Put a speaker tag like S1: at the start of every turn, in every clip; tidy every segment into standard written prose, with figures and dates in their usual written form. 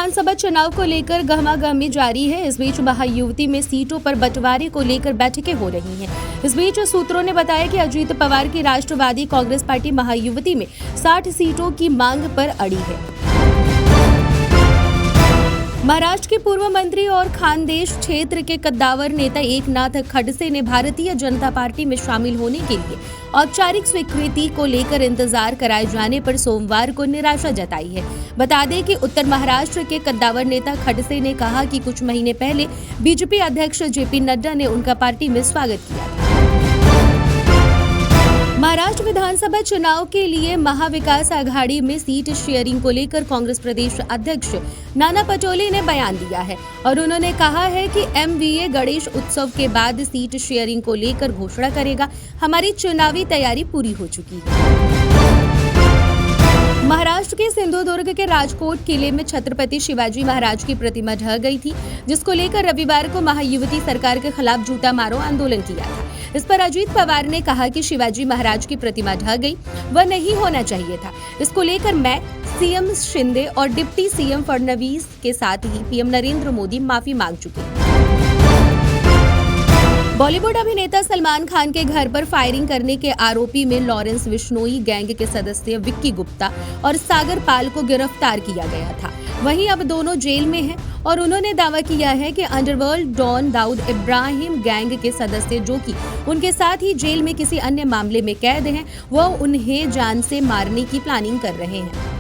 S1: विधानसभा चुनाव को लेकर गहमागहमी जारी है। इस बीच महायुति में सीटों पर बंटवारे को लेकर बैठकें हो रही हैं। इस बीच सूत्रों ने बताया कि अजीत पवार की राष्ट्रवादी कांग्रेस पार्टी महायुति में 60 सीटों की मांग पर अड़ी है। महाराष्ट्र के पूर्व मंत्री और खानदेश क्षेत्र के कद्दावर नेता एकनाथ खडसे ने भारतीय जनता पार्टी में शामिल होने के लिए औपचारिक स्वीकृति को लेकर इंतजार कराए जाने पर सोमवार को निराशा जताई है। बता दें कि उत्तर महाराष्ट्र के कद्दावर नेता खडसे ने कहा कि कुछ महीने पहले बीजेपी अध्यक्ष जेपी नड्डा ने उनका पार्टी में स्वागत किया था। महाराष्ट्र विधानसभा चुनाव के लिए महाविकास आघाड़ी में सीट शेयरिंग को लेकर कांग्रेस प्रदेश अध्यक्ष नाना पटोले ने बयान दिया है और उन्होंने कहा है कि एमवीए गणेश उत्सव के बाद सीट शेयरिंग को लेकर घोषणा करेगा। हमारी चुनावी तैयारी पूरी हो चुकी है। महाराष्ट्र के सिंधुदुर्ग के राजकोट किले में छत्रपति शिवाजी महाराज की प्रतिमा ढह गई थी, जिसको लेकर रविवार को महायुति सरकार के खिलाफ जूता मारो आंदोलन किया था। इस पर अजीत पवार ने कहा कि शिवाजी महाराज की प्रतिमा ढह गई, वह नहीं होना चाहिए था। इसको लेकर मैं सीएम शिंदे और डिप्टी सीएम फडणवीस के साथ ही पीएम नरेंद्र मोदी माफी मांग चुके हैं। बॉलीवुड अभिनेता सलमान खान के घर पर फायरिंग करने के आरोपी में लॉरेंस बिश्नोई गैंग के सदस्य विक्की गुप्ता और सागर पाल को गिरफ्तार किया गया था। वहीं अब दोनों जेल में हैं और उन्होंने दावा किया है कि underworld don Dawood Ibrahim gang के सदस्य जो कि उनके साथ ही जेल में किसी अन्य मामले में कैद हैं, वह उन्हें जान से मारने की प्लानिंग कर रहे हैं।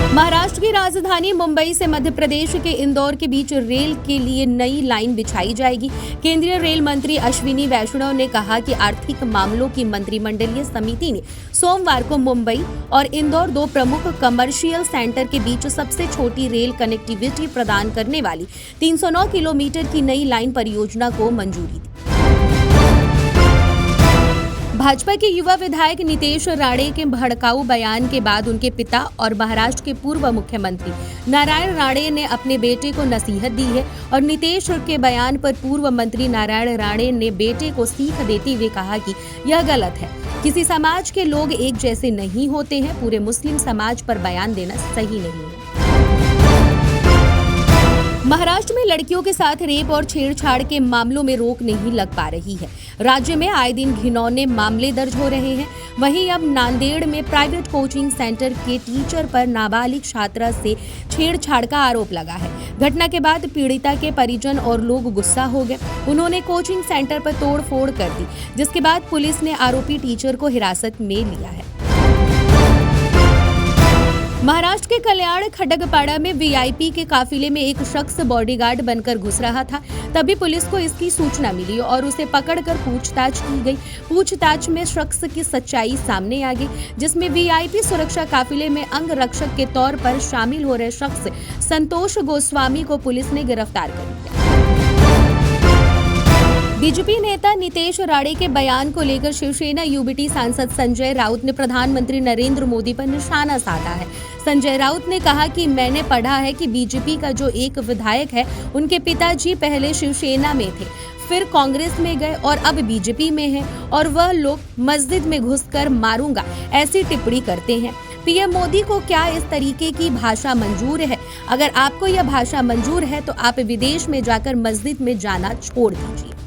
S1: महाराष्ट्र की राजधानी मुंबई से मध्य प्रदेश के इंदौर के बीच रेल के लिए नई लाइन बिछाई जाएगी। केंद्रीय रेल मंत्री अश्विनी वैष्णव ने कहा कि आर्थिक मामलों की मंत्रिमंडलीय समिति ने सोमवार को मुंबई और इंदौर दो प्रमुख कमर्शियल सेंटर के बीच सबसे छोटी रेल कनेक्टिविटी प्रदान करने वाली 309 किलोमीटर की नई लाइन परियोजना को मंजूरी दी। भाजपा के युवा विधायक नितेश राणे के भड़काऊ बयान के बाद उनके पिता और महाराष्ट्र के पूर्व मुख्यमंत्री नारायण राणे ने अपने बेटे को नसीहत दी है और नितेश के बयान पर पूर्व मंत्री नारायण राणे ने बेटे को सीख देते हुए कहा कि यह गलत है। किसी समाज के लोग एक जैसे नहीं होते हैं। पूरे मुस्लिम समाज पर बयान देना सही नहीं है। महाराष्ट्र में लड़कियों के साथ रेप और छेड़छाड़ के मामलों में रोक नहीं लग पा रही है। राज्य में आए दिन घिनौने मामले दर्ज हो रहे हैं। वहीं अब नांदेड़ में प्राइवेट कोचिंग सेंटर के टीचर पर नाबालिग छात्रा से छेड़छाड़ का आरोप लगा है। घटना के बाद पीड़िता के परिजन और लोग गुस्सा हो गए। उन्होंने कोचिंग सेंटर पर तोड़फोड़ कर दी, जिसके बाद पुलिस ने आरोपी टीचर को हिरासत में लिया है। महाराष्ट्र के कल्याण खडगपाड़ा में वीआईपी के काफिले में एक शख्स बॉडीगार्ड बनकर घुस रहा था। तभी पुलिस को इसकी सूचना मिली और उसे पकड़कर पूछताछ की गई। पूछताछ में शख्स की सच्चाई सामने आ गई, जिसमें वीआईपी सुरक्षा काफिले में अंगरक्षक के तौर पर शामिल हो रहे शख्स संतोष गोस्वामी को पुलिस ने गिरफ्तार कर लिया। बीजेपी नेता नितेश राणे के बयान को लेकर शिवसेना यूबीटी सांसद संजय राउत ने प्रधानमंत्री नरेंद्र मोदी पर निशाना साधा है। संजय राउत ने कहा कि मैंने पढ़ा है कि बीजेपी का जो एक विधायक है, उनके पिताजी पहले शिवसेना में थे, फिर कांग्रेस में गए और अब बीजेपी में हैं और वह लोग मस्जिद में घुसकर मारूंगा ऐसी टिप्पणी करते हैं। पीएम मोदी को क्या इस तरीके की भाषा मंजूर है? अगर आपको यह भाषा मंजूर है तो आप विदेश में जाकर मस्जिद में जाना छोड़ दीजिए।